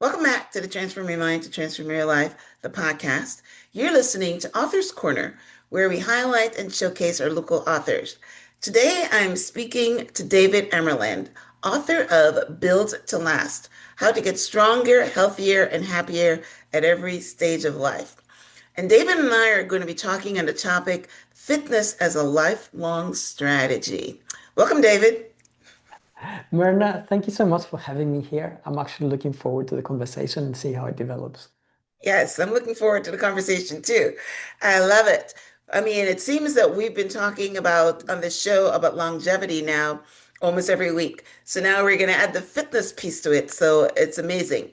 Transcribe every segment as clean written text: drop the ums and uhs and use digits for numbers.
Welcome back to the Transform Your Mind to Transform Your Life, the podcast. You're listening to Author's Corner, where we highlight and showcase our local authors. Today, I'm speaking to David Amerland, author of Build to Last: How to Get Stronger, Healthier, and Happier at Every Stage of Life. And David and I are going to be talking on the topic fitness as a lifelong strategy. Welcome, David. Myrna, thank you so much for having me here. I'm actually looking forward to the conversation and see how it develops. Yes, I'm looking forward to the conversation too. I love it. I mean, it seems that we've been talking about on this show about longevity now almost every week. So now we're going to add the fitness piece to it. So it's amazing.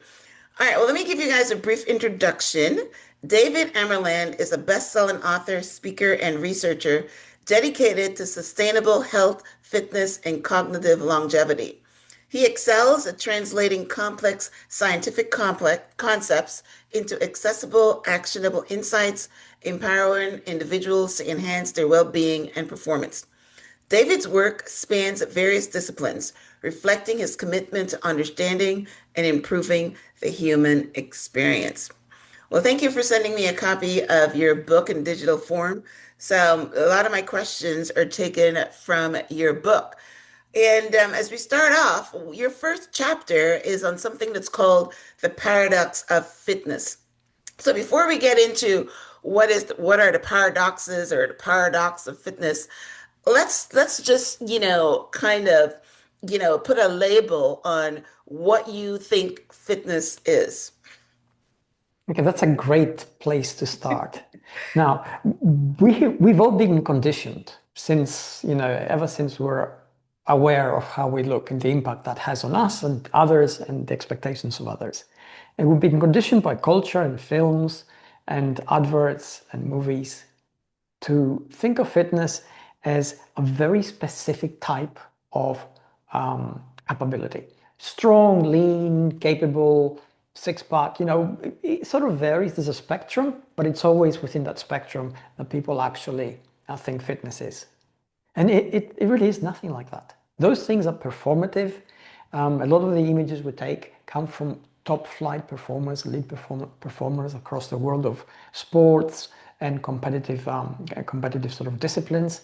All right, well, let me give you guys a brief introduction. David Amerland is a best-selling author, speaker, and researcher dedicated to sustainable health, fitness, and cognitive longevity. He excels at translating complex scientific complex concepts into accessible, actionable insights, empowering individuals to enhance their well-being and performance. David's work spans various disciplines, reflecting his commitment to understanding and improving the human experience. Well, thank you for sending me a copy of your book in digital form. So, a lot of my questions are taken from your book. And as we start off, your first chapter is on something that's called the paradox of fitness. So before we get into what are the paradoxes or the paradox of fitness, let's just, kind of, put a label on what you think fitness is. Okay, that's a great place to start. Now, we've all been conditioned since, ever since we're aware of how we look and the impact that has on us and others and the expectations of others. And we've been conditioned by culture and films and adverts and movies to think of fitness as a very specific type of capability. Strong, lean, capable, six pack, it sort of varies. There's a spectrum, but it's always within that spectrum that people actually think fitness is. And it really is nothing like that. Those things are performative. A lot of the images we take come from top flight performers, performers across the world of sports and competitive sort of disciplines.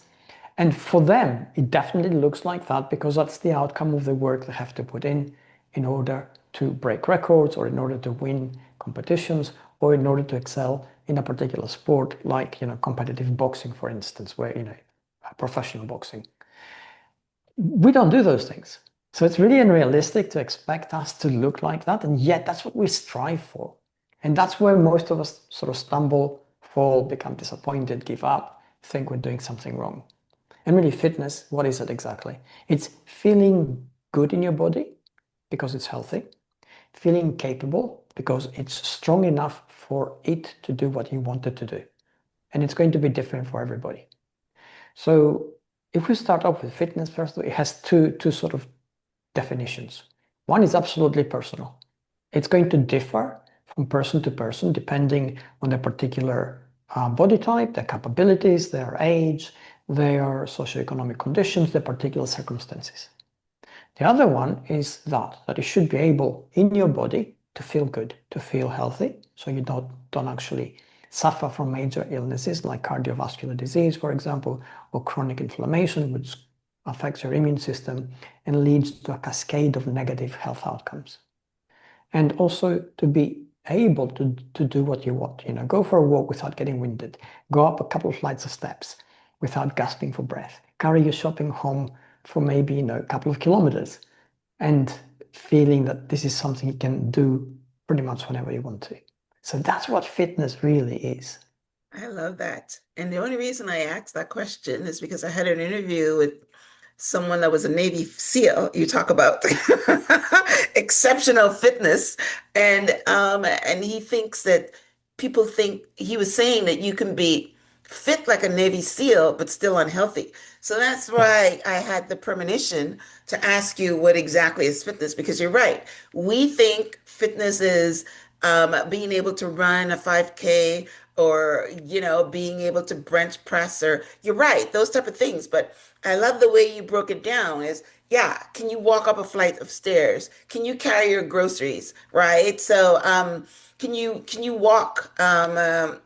And for them, it definitely looks like that because that's the outcome of the work they have to put in order to break records or in order to win competitions or in order to excel in a particular sport like, competitive boxing, for instance, where, professional boxing. We don't do those things. So it's really unrealistic to expect us to look like that. And yet that's what we strive for. And that's where most of us sort of stumble, fall, become disappointed, give up, think we're doing something wrong. And really, fitness, what is it exactly? It's feeling good in your body because it's healthy, feeling capable because it's strong enough for it to do what you want it to do. And it's going to be different for everybody. So if we start off with fitness, first, it has two sort of definitions. One is absolutely personal. It's going to differ from person to person depending on their particular body type, their capabilities, their age, their socioeconomic conditions, their particular circumstances. The other one is that it should be able in your body to feel good, to feel healthy, so you don't actually suffer from major illnesses like cardiovascular disease, for example, or chronic inflammation, which affects your immune system and leads to a cascade of negative health outcomes. And also to be able to do what you want, go for a walk without getting winded, go up a couple of flights of steps without gasping for breath, carry your shopping home for maybe, a couple of kilometers and feeling that this is something you can do pretty much whenever you want to. So that's what fitness really is. I love that. And the only reason I asked that question is because I had an interview with someone that was a Navy SEAL. You talk about exceptional fitness, and he thinks that people think he was saying that you can be fit like a Navy SEAL but still unhealthy. So that's why I had the premonition to ask you what exactly is fitness, because you're right. We think fitness is being able to run a 5K or, being able to bench press, or you're right, those type of things. But I love the way you broke it down is Yeah, can you walk up a flight of stairs? Can you carry your groceries, right? So, can you walk, 100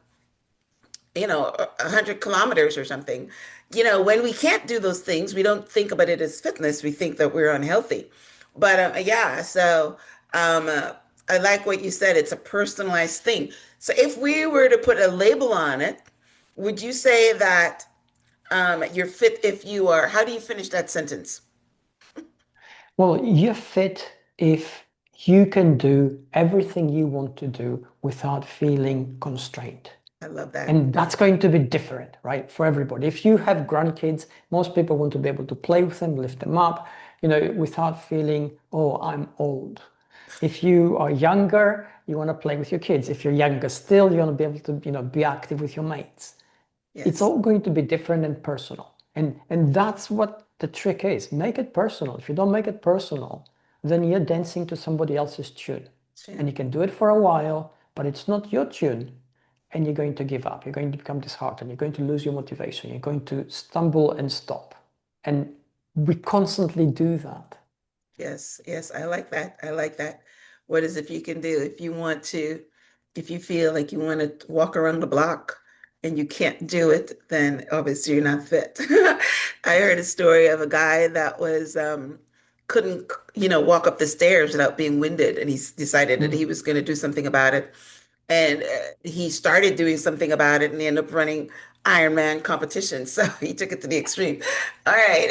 kilometers or something? When we can't do those things, we don't think about it as fitness. We think that we're unhealthy. But yeah, so um, uh, I like what you said. It's a personalized thing. So if we were to put a label on it, would you say that you're fit if you are? How do you finish that sentence? Well, you're fit if you can do everything you want to do without feeling constrained. I love that. And that's going to be different, right, for everybody. If you have grandkids, most people want to be able to play with them, lift them up, without feeling, oh, I'm old. If you are younger, you want to play with your kids. If you're younger still, you want to be able to, be active with your mates. It's Yes. all going to be different and personal. And that's what the trick is. Make it personal. If you don't make it personal, then you're dancing to somebody else's tune. And you Chin. can do it for a while, but it's not your tune. And you're going to give up. You're going to become disheartened. You're going to lose your motivation. You're going to stumble and stop. And we constantly do that. Yes, yes, I like that. I like that. What is if you can do? If you feel like you want to walk around the block and you can't do it, then obviously you're not fit. I heard a story of a guy that was couldn't, walk up the stairs without being winded, and he decided that he Mm. was going to do something about it. And he started doing something about it, and he ended up running Ironman competition. So he took it to the extreme. All right.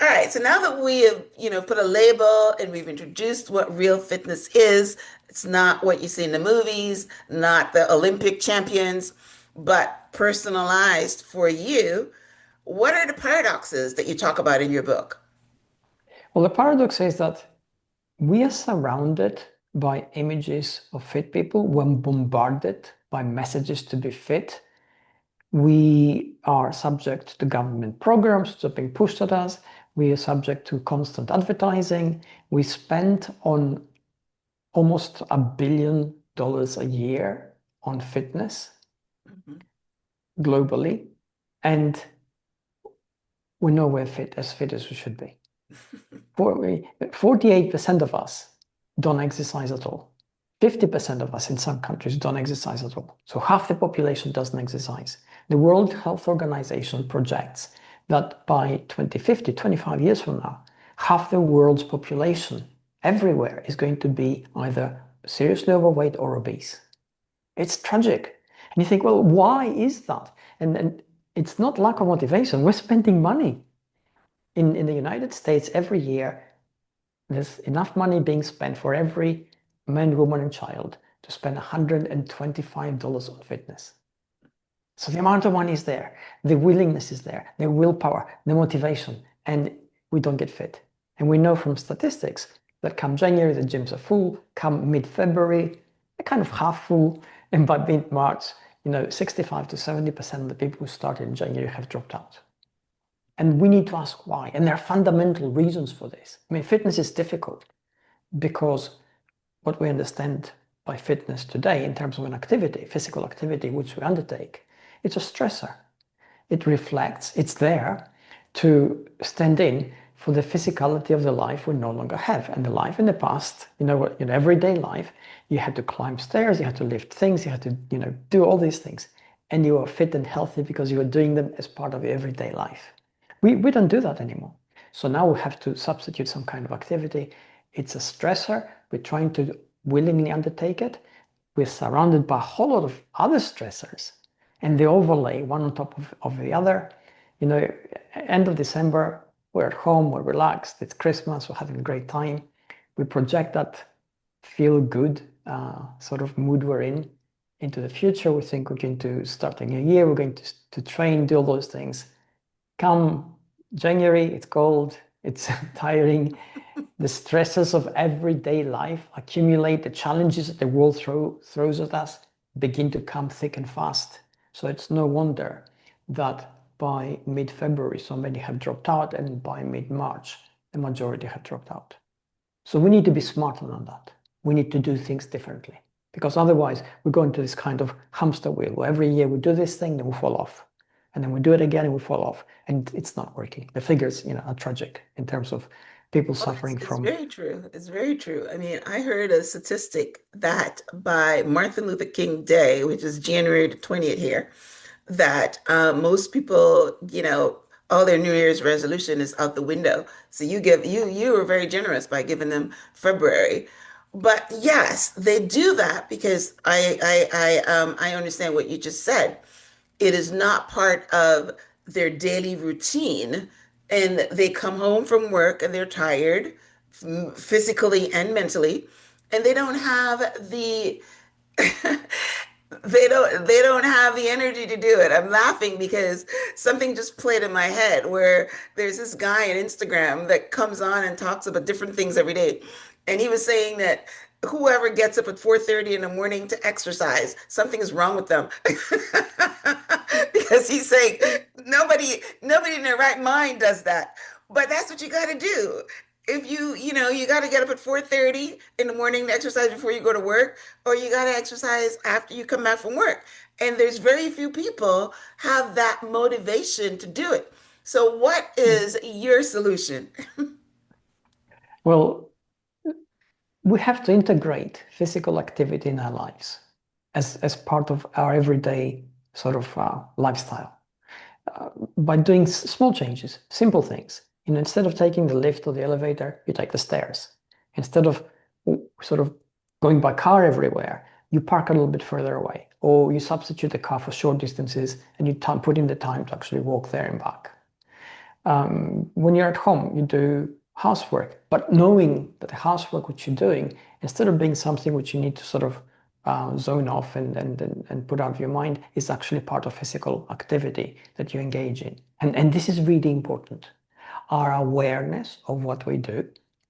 All right. So now that we have, put a label and we've introduced what real fitness is, it's not what you see in the movies, not the Olympic champions, but personalized for you. What are the paradoxes that you talk about in your book? Well, the paradox is that we are surrounded by images of fit people when bombarded by messages to be fit. We are subject to government programs that are being pushed at us. We are subject to constant advertising. We spend on almost $1 billion a year on fitness Mhm. globally, and we're nowhere fit as we should be. 48% of us don't exercise at all. 50% of us in some countries don't exercise at all. So half the population doesn't exercise. The World Health Organization projects that by 2050, 25 years from now, half the world's population everywhere is going to be either seriously overweight or obese. It's tragic. And you think, well, why is that? And it's not lack of motivation. We're spending money. In the United States, every year, there's enough money being spent for every man, woman, and child to spend $125 on fitness. So the amount of money is there, the willingness is there, the willpower, the motivation, and we don't get fit. And we know from statistics that come January, the gyms are full, come mid-February, they're kind of half full, and by mid-March, 65 to 70% of the people who started in January have dropped out. And we need to ask why. And there are fundamental reasons for this. I mean, fitness is difficult because what we understand by fitness today in terms of an activity, physical activity which we undertake, it's a stressor. It reflects, it's there to stand in for the physicality of the life we no longer have. And the life in the past, in everyday life, you had to climb stairs, you had to lift things, you had to, do all these things. And you were fit and healthy because you were doing them as part of your everyday life. We don't do that anymore. So now we have to substitute some kind of activity. It's a stressor. We're trying to willingly undertake it. We're surrounded by a whole lot of other stressors, and they overlay one on top of the other. End of December, we're at home, we're relaxed, it's Christmas, we're having a great time. We project that feel good sort of mood we're in into the future. We think we're going to start a new year, we're going to train, do all those things. Come January, it's cold, it's tiring. The stresses of everyday life accumulate, the challenges that the world throws at us begin to come thick and fast. So it's no wonder that by mid-February, so many have dropped out, and by mid-March, the majority have dropped out. So we need to be smarter than that. We need to do things differently because otherwise we go into this kind of hamster wheel where every year we do this thing, then we fall off. and then we do it again and we fall off, and it's not working. The figures, are tragic in terms of people Oh, suffering it's from. very true. It's very true. I mean, I heard a statistic that by Martin Luther King Day, which is January the 20th here, that most people, all their New Year's resolution is out the window. So you were very generous by giving them February. But yes, they do that because I understand what you just said. It is not part of their daily routine, and they come home from work and they're tired physically and mentally, and they don't have the they don't have the energy to do it. I'm laughing because something just played in my head where there's this guy on Instagram that comes on and talks about different things every day. And he was saying that whoever gets up at 4:30 in the morning to exercise, something is wrong with them. Because he's saying nobody in their right mind does that. But that's what you got to do. If you got to get up at 4:30 in the morning to exercise before you go to work, or you got to exercise after you come back from work. And there's very few people have that motivation to do it. So what is your solution? Well, we have to integrate physical activity in our lives as part of our everyday sort of lifestyle by doing small changes, simple things. Instead of taking the lift or the elevator, you take the stairs. Instead of sort of going by car everywhere, you park a little bit further away, or you substitute the car for short distances and you put in the time to actually walk there and back. When you're at home, you do housework, but knowing that the housework which you're doing, instead of being something which you need to sort of zone off and put out of your mind, is actually part of physical activity that you engage in. And this is really important. Our awareness of what we do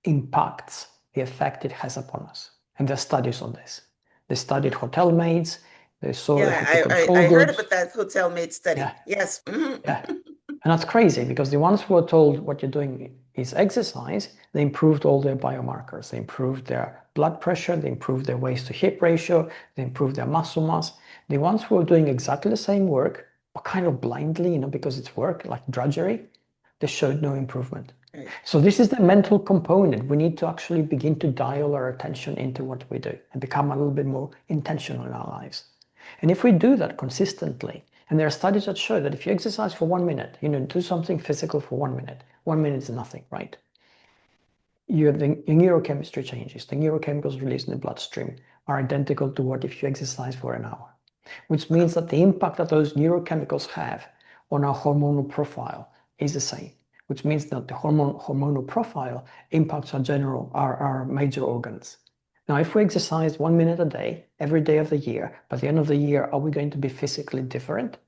impacts the effect it has upon us. And there's studies on this. They studied hotel maids, they saw they Yeah, had to I control heard goods. about that hotel maid Yeah, study. Yes. yeah. And that's crazy because the ones who were told what you're doing is exercise, they improved all their biomarkers. They improved their blood pressure, they improved their waist to hip ratio, they improved their muscle mass. The ones who are doing exactly the same work, but kind of blindly, because it's work, like drudgery, they showed no improvement. Right. So this is the mental component. We need to actually begin to dial our attention into what we do and become a little bit more intentional in our lives. And if we do that consistently, and there are studies that show that if you exercise for 1 minute, do something physical for 1 minute is nothing, right? Your neurochemistry changes. The neurochemicals released in the bloodstream are identical to what if you exercise for an hour, which means that the impact that those neurochemicals have on our hormonal profile is the same, which means that the hormonal profile impacts our major organs. Now, if we exercise 1 minute a day, every day of the year, by the end of the year, are we going to be physically different?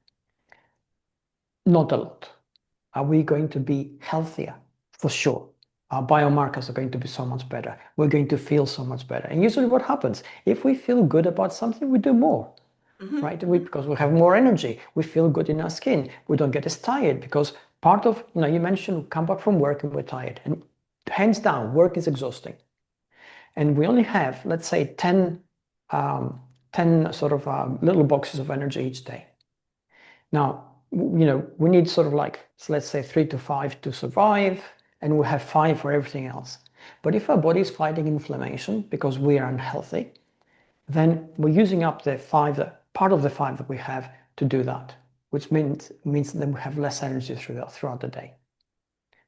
Not a lot. Are we going to be healthier? For sure. Our biomarkers are going to be so much better. We're going to feel so much better. And usually what happens, if we feel good about something, we do more, Hmm. right? Because we have more energy. We feel good in our skin. We don't get as tired because part of, you mentioned we come back from work and we're tired. And hands down, work is exhausting. And we only have, let's say, 10 sort of little boxes of energy each day. Now, we need sort of like, so let's say 3 to 5 to survive, and we have 5 for everything else. But if our body is fighting inflammation because we are unhealthy, then we're using up the part of the 5 that we have to do that, which means that we have less energy throughout the day.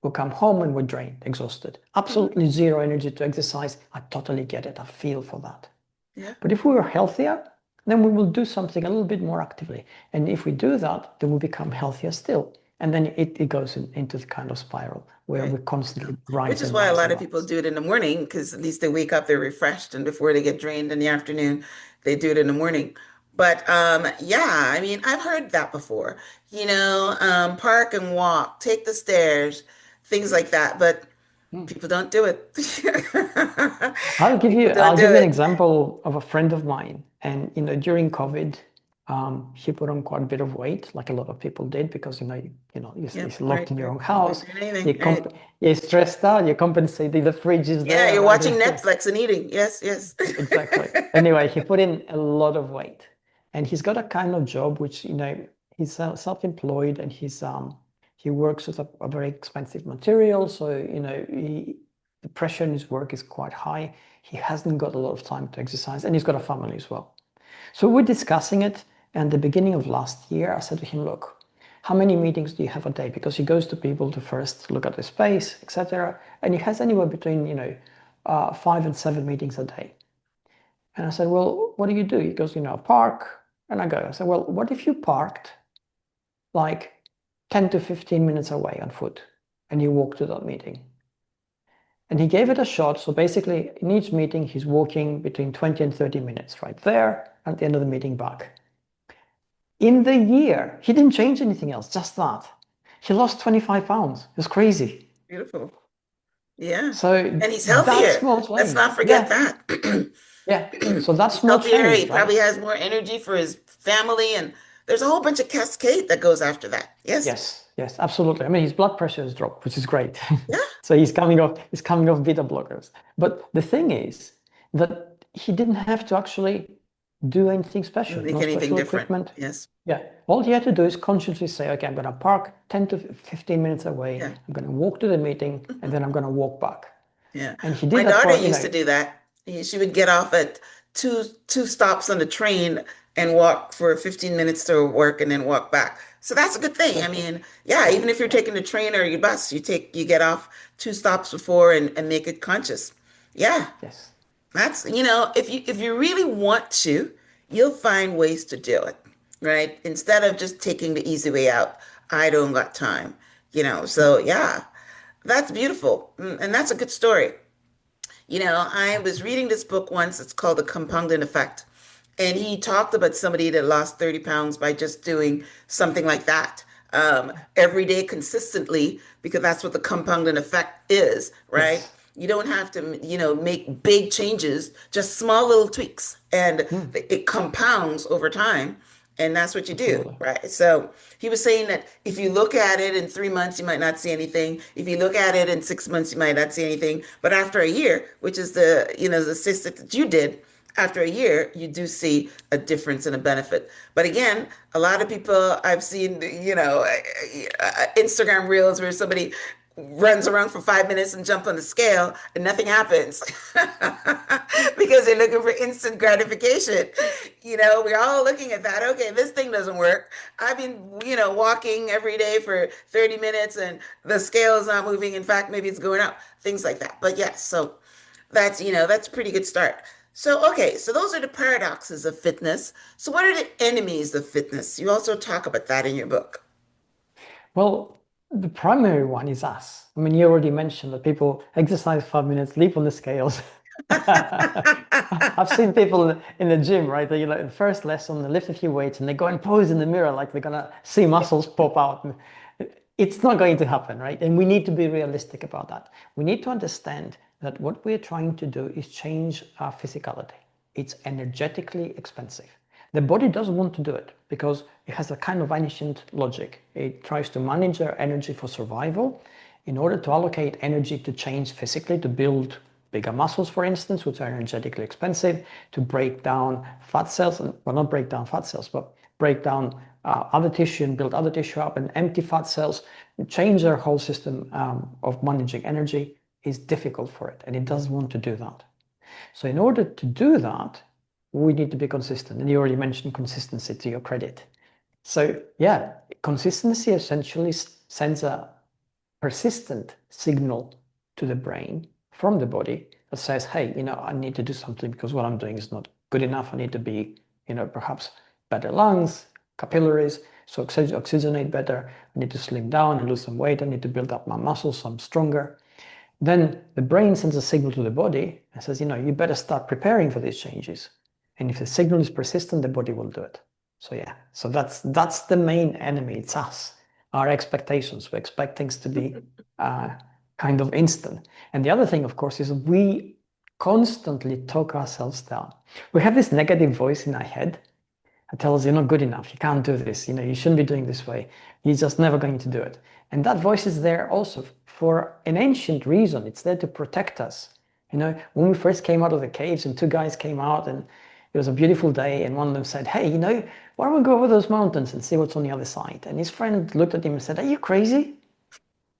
We'll come home and we're drained, exhausted. Hmm. Absolutely zero energy to exercise. I totally get it. I feel for that. Yeah. But if we are healthier, then we will do something a little bit more actively. And if we do that, then we become healthier still. And then it goes into the kind of spiral where Right. we constantly Which rise is and why a rise lot and of people rise. do it in the morning because at least they wake up, they're refreshed, and before they get drained in the afternoon, they do it in the morning. But yeah, I mean, I've heard that before. Park and walk, take the stairs, things like that. But Hmm. people don't do it. I'll give you People don't I'll do give you an it. example of a friend of mine. And during COVID, he put on quite a bit of weight, like a lot of people did, because Yep, you're locked right, in your right. own Not house. doing anything, right? You're stressed out. You compensate. The fridge is Yeah, there, you're right? watching Netflix and eating. Yes, yes. Exactly. Anyway, he put in a lot of weight, and he's got a kind of job which he's self-employed, and he works with a very expensive material. So, the pressure in his work is quite high. He hasn't got a lot of time to exercise, and he's got a family as well. So we're discussing it. And the beginning of last year, I said to him, look, how many meetings do you have a day? Because he goes to people to first look at the space, etc. And he has anywhere between, 5 and 7 meetings a day. And I said, well, what do you do? He goes, park. And I go, I said, well, what if you parked like 10 to 15 minutes away on foot and you walk to that meeting? And he gave it a shot. So basically, in each meeting, he's walking between 20 and 30 minutes right there, at the end of the meeting back. In the year, he didn't change anything else, just that. He lost 25 pounds. It was crazy. Beautiful. Yeah. So And he's that healthier. small Let's change. not forget Yeah, that. yeah. So that He's small healthier. He change, probably right? has more energy for his family, and there's a whole bunch of cascade that goes after that. Yes. Yes, yes, absolutely. I mean, his blood pressure has dropped, which is great. Yeah. So he's coming off beta blockers. But the thing is that he didn't have to actually do anything special, Make no anything special different. equipment. Yes. Yeah, all he had to do is consciously say, okay, I'm going to park 10 to 15 minutes away. Yeah. I'm going to walk to the meeting, and then I'm going to walk back. Yeah. And he My did that daughter for, used to do that. She would get off at two stops on the train and walk for 15 minutes to work and then walk back. So that's a good thing. I perfect. mean, yeah, even if you're taking the train or your bus, you get off 2 stops before and make it conscious. Yeah. Yes. That's, if you really want to, you'll find ways to do it, right? Instead of just taking the easy way out. I don't got time, Yeah. so yeah, that's beautiful. And that's a good story. I was reading this book once. It's called The Compounding Effect. And he talked about somebody that lost 30 pounds by just doing something like that every day consistently, because that's what the compounding effect is, right? Yes. You don't have to, make big changes, just small little tweaks, and Mm, it compounds over time. And that's what you do, absolutely. right? So he was saying that if you look at it in 3 months, you might not see anything. If you look at it in 6 months, you might not see anything. But after a year, which is the statistic that you did, after a year, you do see a difference and a benefit. But again, a lot of people I've seen, Instagram reels where somebody runs around for 5 minutes and jump on the scale and nothing happens because they're looking for instant gratification. We're all looking at that. Okay, this thing doesn't work. I've been, walking every day for 30 minutes and the scale is not moving. In fact, maybe it's going up, things like that. But yes, so that's a pretty good start. So, okay, so those are the paradoxes of fitness. So, what are the enemies of fitness? You also talk about that in your book. Well, the primary one is us. I mean, you already mentioned that people exercise 5 minutes, leap on the scales. I've seen people in the gym, right? They, in the first lesson, they lift a few weights and they go and pose in the mirror like they're gonna see muscles pop out. It's not going to happen, right? And we need to be realistic about that. We need to understand that what we're trying to do is change our physicality. It's energetically expensive. The body doesn't want to do it because it has a kind of ancient logic. It tries to manage our energy for survival in order to allocate energy to change physically, to build bigger muscles, for instance, which are energetically expensive, to break down fat cells, and well, not break down fat cells, but break down other tissue and build other tissue up, and empty fat cells, change their whole system of managing energy is difficult for it, and it doesn't want to do that. So in order to do that, we need to be consistent. And you already mentioned consistency to your credit. So yeah, consistency essentially sends a persistent signal to the brain from the body that says, hey, I need to do something because what I'm doing is not good enough. I need to be, perhaps better lungs, capillaries, so oxygenate better. I need to slim down and lose some weight. I need to build up my muscles so I'm stronger. Then the brain sends a signal to the body and says, you better start preparing for these changes. And if the signal is persistent, the body will do it. So yeah, so that's the main enemy. It's us, our expectations. We expect things to be kind of instant. And the other thing, of course, is we constantly talk ourselves down. We have this negative voice in our head that tells us you're not good enough, you can't do this, you shouldn't be doing this way, you're just never going to do it. And that voice is there also for an ancient reason. It's there to protect us. When we first came out of the caves and two guys came out and It was a beautiful day, and one of them said, "Hey, why don't we go over those mountains and see what's on the other side?" And his friend looked at him and said, "Are you crazy?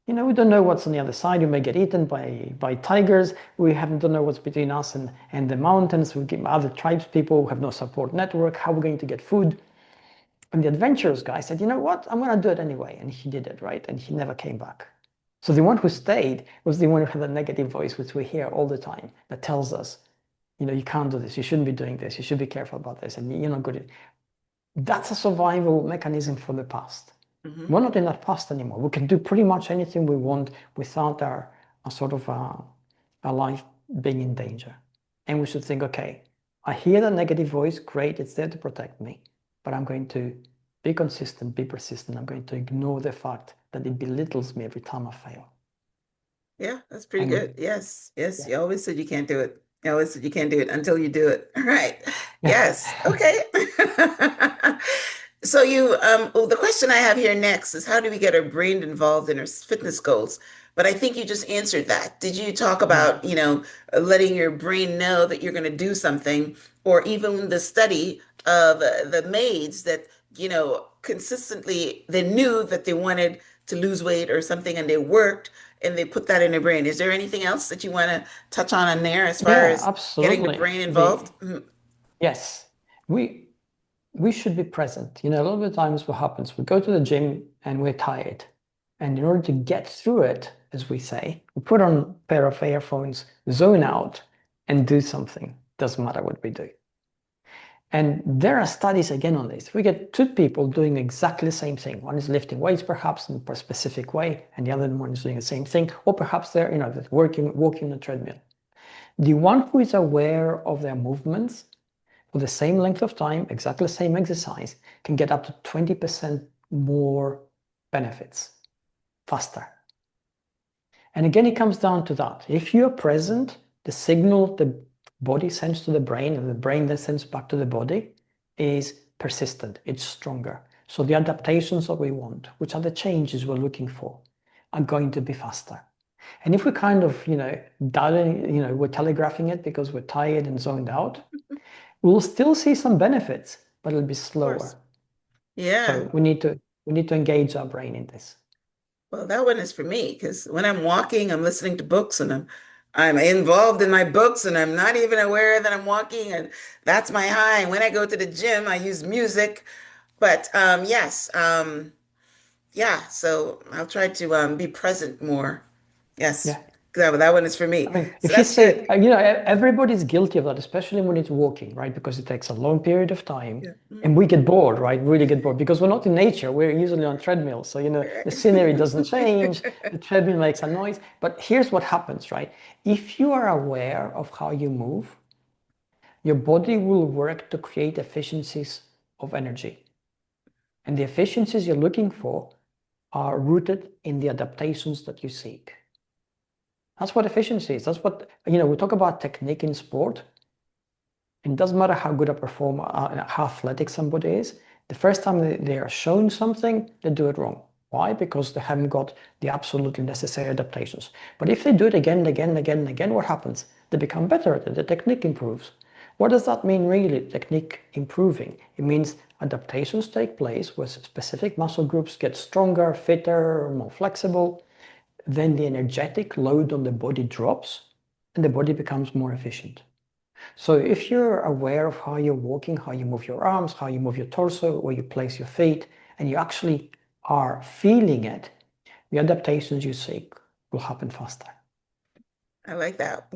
We don't know what's on the other side. You may get eaten by tigers. We haven't don't know what's between us and the mountains. We get other tribes people who have no support network. How are we going to get food?" And the adventurous guy said, "You know what? I'm going to do it anyway." And he did it, right? And he never came back. So the one who stayed was the one who had a negative voice, which we hear all the time, that tells us, you can't do this. You shouldn't be doing this. You should be careful about this. And you're not good at it. That's a survival mechanism for the past. Hmm. We're not in that past anymore. We can do pretty much anything we want without our sort of our life being in danger. And we should think, okay, I hear the negative voice, great, it's there to protect me, but I'm going to be consistent, be persistent. I'm going to ignore the fact that it belittles me every time I fail. Yeah, that's pretty good. And Yes, yes. yeah, You always said you can't do it. You always said you can't do it until you do it. All right. Yes. yeah, Okay. So well, the question I have here next is how do we get our brain involved in our fitness goals? But I think you just answered that. Did you talk yeah, about, letting your brain know that you're going to do something, or even the study of the maids that, consistently they knew that they wanted to lose weight or something and they worked and they put that in their brain. Is there anything else that you want to touch on there as far yeah, as getting the absolutely. brain The involved? Mhm. yes, we we should be present. A lot of the times what happens, we go to the gym and we're tired. And in order to get through it, as we say, we put on a pair of earphones, zone out, and do something. Doesn't matter what we do. And there are studies again on this. We get two people doing exactly the same thing. One is lifting weights perhaps in a specific way, and the other one is doing the same thing, or perhaps they're, walking on a treadmill. The one who is aware of their movements for the same length of time, exactly the same exercise, can get up to 20% more benefits faster. And again, it comes down to that. If you're present, the signal the body sends to the brain and the brain then sends back to the body is persistent, it's stronger. So the adaptations that we want, which are the changes we're looking for, are going to be faster. And if we kind of, we're telegraphing it because we're tired and zoned out, we'll still see some benefits, but it'll be Of course. slower. Yeah. So we need to engage our brain in this. Well, that one is for me because when I'm walking, I'm listening to books and I'm involved in my books and I'm not even aware that I'm walking and that's my high. And when I go to the gym, I use music. But yes, yeah, so I'll try to be present more. Yes, Yeah. that one is for I me. mean, So if you that's say, good. everybody's guilty of that, especially when it's walking, right? Because it takes a long period of time Yeah. and we get bored, right? Really get bored because we're not in nature. We're usually on treadmills. So, the scenery doesn't change. The treadmill makes a noise. But here's what happens, right? If you are aware of how you move, your body will work to create efficiencies of energy. And the efficiencies you're looking for are rooted in the adaptations that you seek. That's what efficiency is. That's what, we talk about technique in sport. It doesn't matter how good a performer, how athletic somebody is. The first time they are shown something, they do it wrong. Why? Because they haven't got the absolutely necessary adaptations. But if they do it again and again and again and again, what happens? They become better at it. The technique improves. What does that mean really, technique improving? It means adaptations take place where specific muscle groups get stronger, fitter, more flexible. Then the energetic load on the body drops and the body becomes more efficient. So if you're aware of how you're walking, how you move your arms, how you move your torso, where you place your feet, and you actually are feeling it, the adaptations you seek will happen faster. I like that.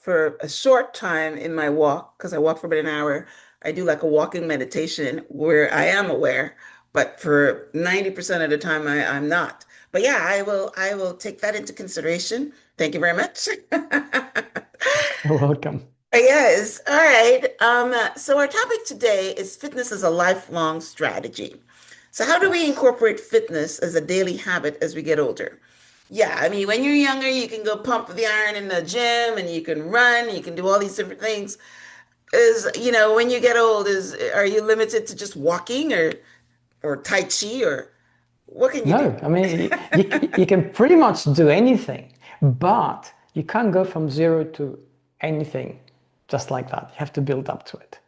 For a short time in my walk, because I walk for about an hour, I do like a walking meditation where I am aware, but for 90% of the time I'm not. But yeah, I will take that into consideration. Thank you very much. You're welcome. Yes. All right. So our topic today is fitness as a lifelong strategy. So how do we Yes. incorporate fitness as a daily habit as we get older? Yeah, I mean, when you're younger, you can go pump the iron in the gym and you can run, you can do all these different things. When you get old, are you limited to just walking or tai chi or what can you do? No, I mean, you can pretty much do anything, but you can't go from zero to anything just like that. You have to build up to it.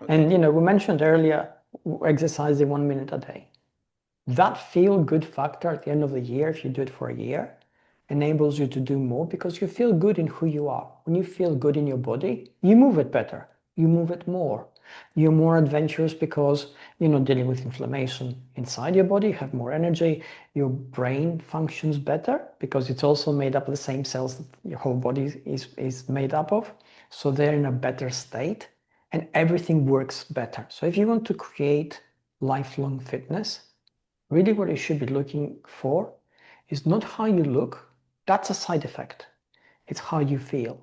And we mentioned earlier exercising 1 minute a day. That feel good factor at the end of the year, if you do it for a year, enables you to do more because you feel good in who you are. When you feel good in your body, you move it better, you move it more. You're more adventurous because you're not dealing with inflammation inside your body, you have more energy, your brain functions better because it's also made up of the same cells that your whole body is made up of. So they're in a better state and everything works better. So if you want to create lifelong fitness, really what you should be looking for is not how you look, that's a side effect. It's how you feel.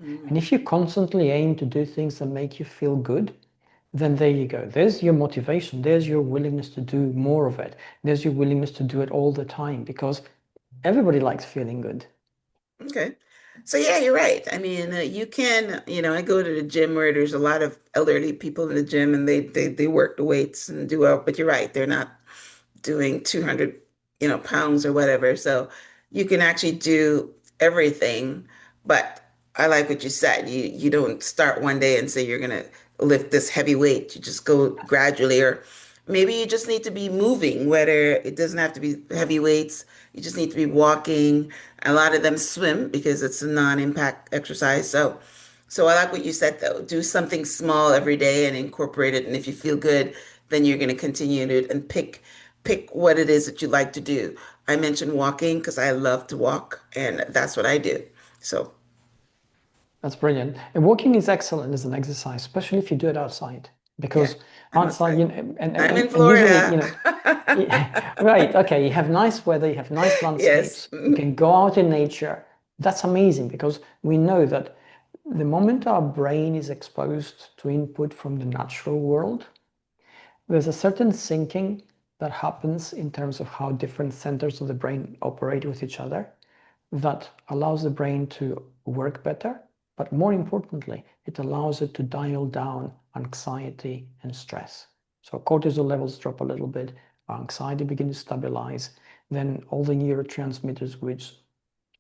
And Mm. if you constantly aim to do things that make you feel good, then there you go. There's your motivation. There's your willingness to do more of it. There's your willingness to do it all the time because everybody likes feeling good. Okay. So yeah, you're right. I mean, you can, I go to the gym where there's a lot of elderly people in the gym and they work the weights and do well, but you're right, they're not doing 200, pounds or whatever. So you can actually do everything. But I like what you said. You don't start one day and say you're gonna lift this heavy weight. You just go gradually, or maybe you just need to be moving, whether it doesn't have to be heavy weights. You just need to be walking. A lot of them swim because it's a non-impact exercise. So I like what you said though. Do something small every day and incorporate it. And if you feel good, then you're going to continue to and pick what it is that you like to do. I mentioned walking because I love to walk, and that's what I do. So, That's brilliant. And walking is excellent as an exercise, especially if you do it outside. yeah, Because I'm outside, outside. and, I'm in and usually, Florida. right, okay, you have nice weather, you have nice Yes. landscapes, you can go out in nature. That's amazing because we know that the moment our brain is exposed to input from the natural world, there's a certain syncing that happens in terms of how different centers of the brain operate with each other that allows the brain to work better, but more importantly, it allows it to dial down anxiety and stress. So cortisol levels drop a little bit, our anxiety begins to stabilize, then all the neurotransmitters which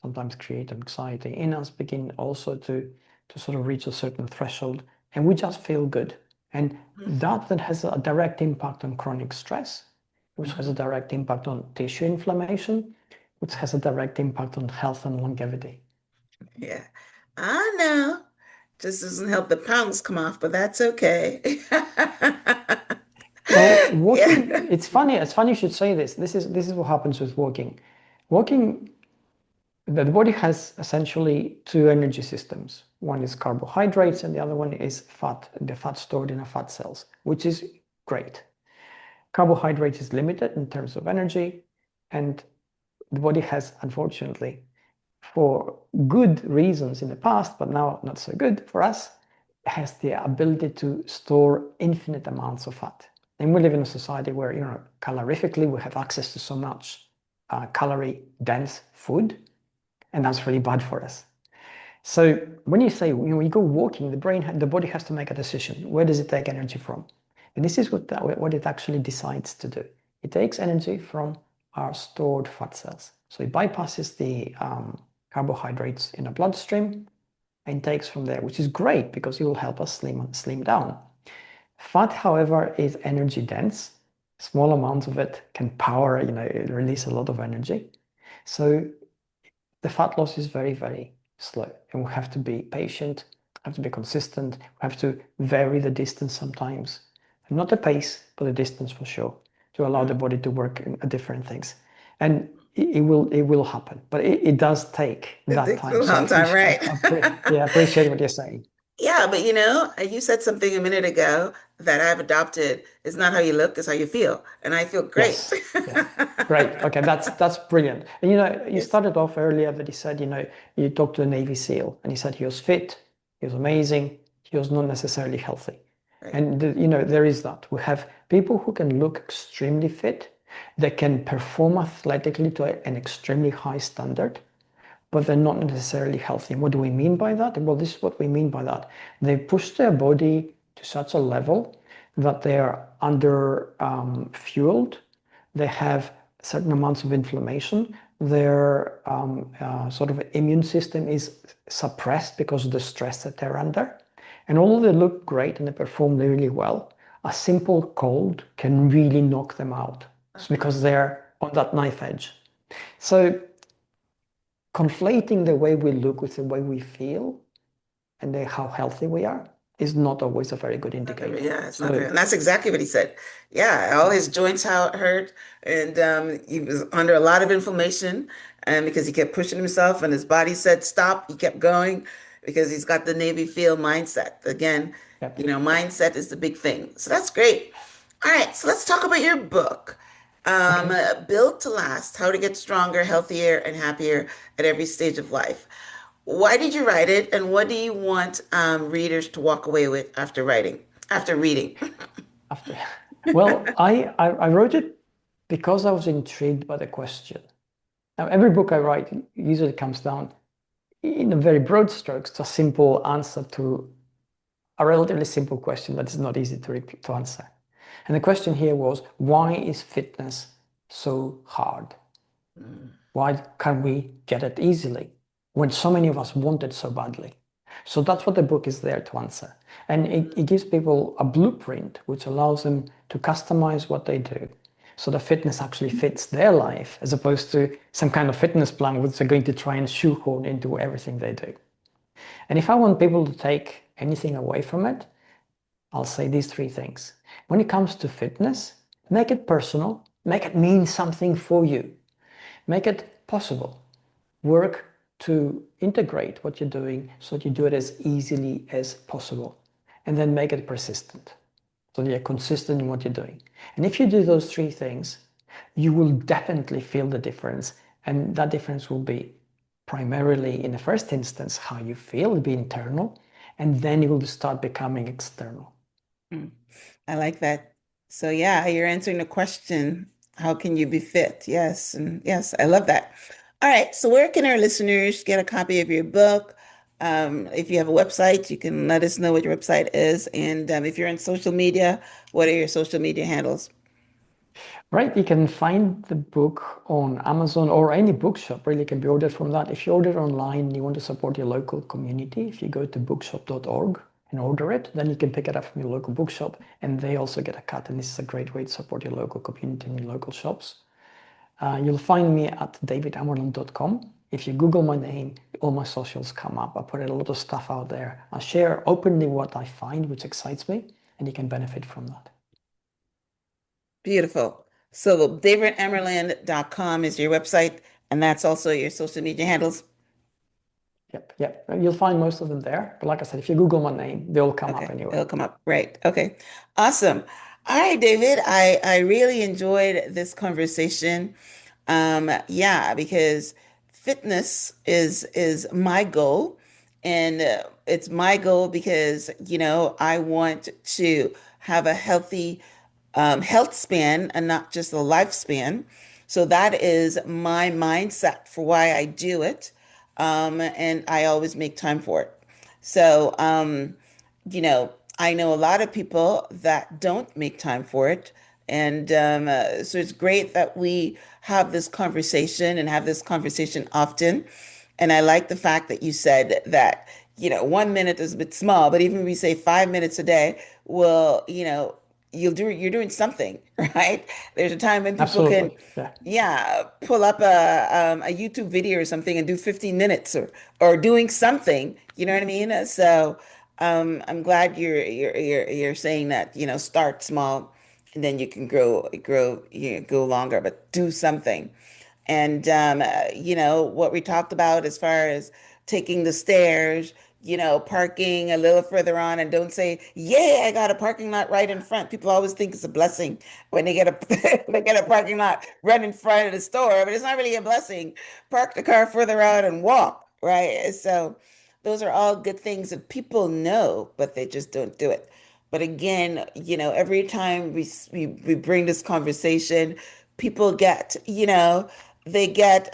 sometimes create anxiety in us begin also to sort of reach a certain threshold, and we just feel good. And that then has a direct impact on chronic stress, which has a Mhm. direct impact on tissue inflammation, which has a direct impact on health and longevity. Yeah. I know. Just doesn't help the pounds come off, but that's okay. Well, Yeah. walking, it's funny, you should say this. This is what happens with walking. Walking, the body has essentially two energy systems. One is carbohydrates and the other one is fat, the fat stored in our fat cells, which is great. Carbohydrate is limited in terms of energy, and the body has, unfortunately, for good reasons in the past, but now not so good for us, has the ability to store infinite amounts of fat. And we live in a society where, calorifically, we have access to so much calorie dense food, and that's really bad for us. So when you say, when you go walking, the body has to make a decision. Where does it take energy from? And this is what it actually decides to do. It takes energy from our stored fat cells. So it bypasses the carbohydrates in the bloodstream and takes from there, which is great because it will help us slim down. Fat, however, is energy dense. Small amounts of it can power, release a lot of energy. So the fat loss is very, very slow, and we have to be patient, have to be consistent, we have to vary the distance sometimes, and not the pace, but the distance for sure, to allow the body to work in different things. And it will happen, but it does take It that takes a time. So long time, right? yeah, I appreciate what you're saying. Yeah, but you said something a minute ago that I've adopted. It's not how you look, it's how you feel. And I feel great. Yes, yes. Great. Okay, that's brilliant. And you Yes, started off earlier that he said, you talked to a Navy SEAL and he said he was fit, he was amazing, he was not necessarily healthy. right. And there is that. We have people who can look extremely fit, they can perform athletically to an extremely high standard, but they're not necessarily healthy. What do we mean by that? Well, this is what we mean by that. They push their body to such a level that they are under fueled. They have certain amounts of inflammation. Their sort of immune system is suppressed because of the stress that they're under. And although they look great and they perform really well, a simple cold can really knock them out. It's Uh-huh. because they're on that knife edge. So conflating the way we look with the way we feel and how healthy we are is not always a very good indicator. Yeah, it's not So there. And that's exactly what he said. Yeah, all his joints hurt, and he was under a lot of inflammation, and because he kept pushing himself, and his body said stop, he kept going because he's got the Navy SEAL mindset. Again, yep. mindset is the big thing. So that's great. All right, so let's talk about your book, Okay. Built to Last: How to Get Stronger, Healthier, and Happier at Every Stage of Life. Why did you write it, and what do you want readers to walk away with after reading? After, well, I wrote it because I was intrigued by the question. Now, every book I write usually comes down in a very broad strokes to a simple answer to a relatively simple question that is not easy to answer. And the question here was, why is fitness so hard? Mm, Why can't we get it easily when so many of us want it so badly? So that's what the book is there to answer. And it gives people a blueprint which allows them to customize what they do. So the fitness actually fits their life as opposed to some kind of fitness plan which they're going to try and shoehorn into everything they do. And if I want people to take anything away from it, I'll say these three things. When it comes to fitness, make it personal, make it mean something for you, make it possible. Work to integrate what you're doing so that you do it as easily as possible. And then make it persistent so that you're consistent in what you're doing. And if you do those three things, you will definitely feel the difference. And that difference will be primarily, in the first instance, how you feel, it'll be internal, and then it will start becoming external. mm. I like that. So yeah, you're answering the question, how can you be fit? Yes, and yes, I love that. All right, so where can our listeners get a copy of your book? If you have a website, you can let us know what your website is. And if you're on social media, what are your social media handles? Right, you can find the book on Amazon or any bookshop, really can be ordered from that. If you order online and you want to support your local community, if you go to bookshop.org and order it, then you can pick it up from your local bookshop and they also get a cut. And this is a great way to support your local community and your local shops. You'll find me at davidamerland.com. If you Google my name, all my socials come up. I put a lot of stuff out there. I share openly what I find, which excites me, and you can benefit from that. Beautiful. So davidamerland.com is your website, and that's also your social media handles. Yep, yep. You'll find most of them there. But like I said, if you Google my name, they'll come up Okay, anyway. it'll come up. Right. Okay. Awesome. All right, David. I really enjoyed this conversation. Yeah, because fitness is my goal, and it's my goal because I want to have a healthy health span and not just a lifespan. So that is my mindset for why I do it, and I always make time for it. So, I know a lot of people that don't make time for it. And so it's great that we have this conversation and have this conversation often. And I like the fact that you said that, 1 minute is a bit small, but even if we say 5 minutes a day, well, you're doing something, right? There's a time when people can, Absolutely. Yeah. yeah, pull up a YouTube video or something and do 15 minutes or doing something, you know what I mean? So I'm glad you're saying that, start small and then you can go longer, but do something. And what we talked about as far as taking the stairs, parking a little further on, and don't say, "Yeah, I got a parking lot right in front." People always think it's a blessing when they get a they get a parking lot right in front of the store, but it's not really a blessing. Park the car further out and walk, right? So those are all good things that people know, but they just don't do it. But again, every time we bring this conversation, people get, they get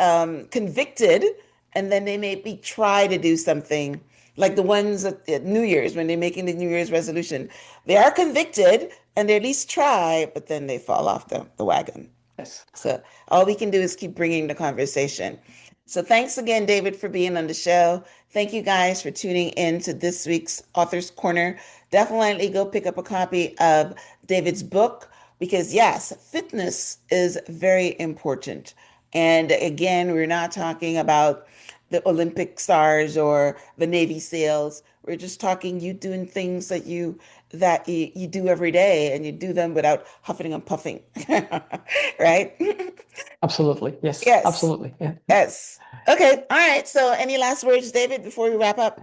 convicted, and then they maybe try to do something like the ones at New Year's when they're making the New Year's resolution. They are convicted and they at least try, but then they fall off the wagon. Yes. So all we can do is keep bringing the conversation. So thanks again, David, for being on the show. Thank you guys for tuning in to this week's Author's Corner. Definitely go pick up a copy of David's book because, yes, fitness is very important. And again, we're not talking about the Olympic stars or the Navy SEALs. We're just talking you doing things that you do every day and you do them without huffing and puffing. Right? Absolutely. Yes, Yes. absolutely. Yeah. Yes. Okay. All right. So, any last words, David, before we wrap up?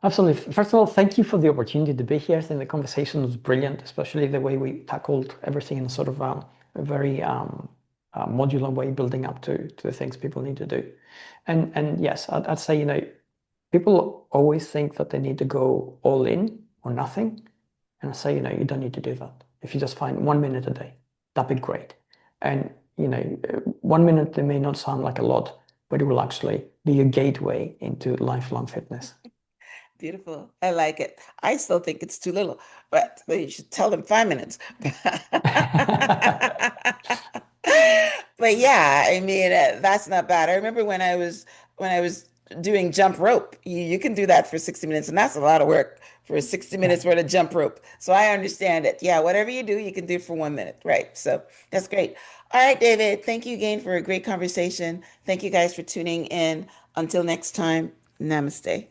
Absolutely. First of all, thank you for the opportunity to be here. I think the conversation was brilliant, especially the way we tackled everything in sort of a very modular way, building up to the things people need to do. And yes, I'd say, people always think that they need to go all in or nothing. And I say, you don't need to do that. If you just find 1 minute a day, that'd be great. And, 1 minute, they may not sound like a lot, but it will actually be a gateway into lifelong fitness. Beautiful. I like it. I still think it's too little, but you should tell them 5 minutes. But yeah, I mean, that's not bad. I remember when I was doing jump rope. You can do that for 60 minutes, and that's a lot of work for 60 Yeah. minutes worth of jump rope. So I understand it. Yeah, whatever you do, you can do for 1 minute. Right. So that's great. All right, David. Thank you again for a great conversation. Thank you guys for tuning in. Until next time, namaste.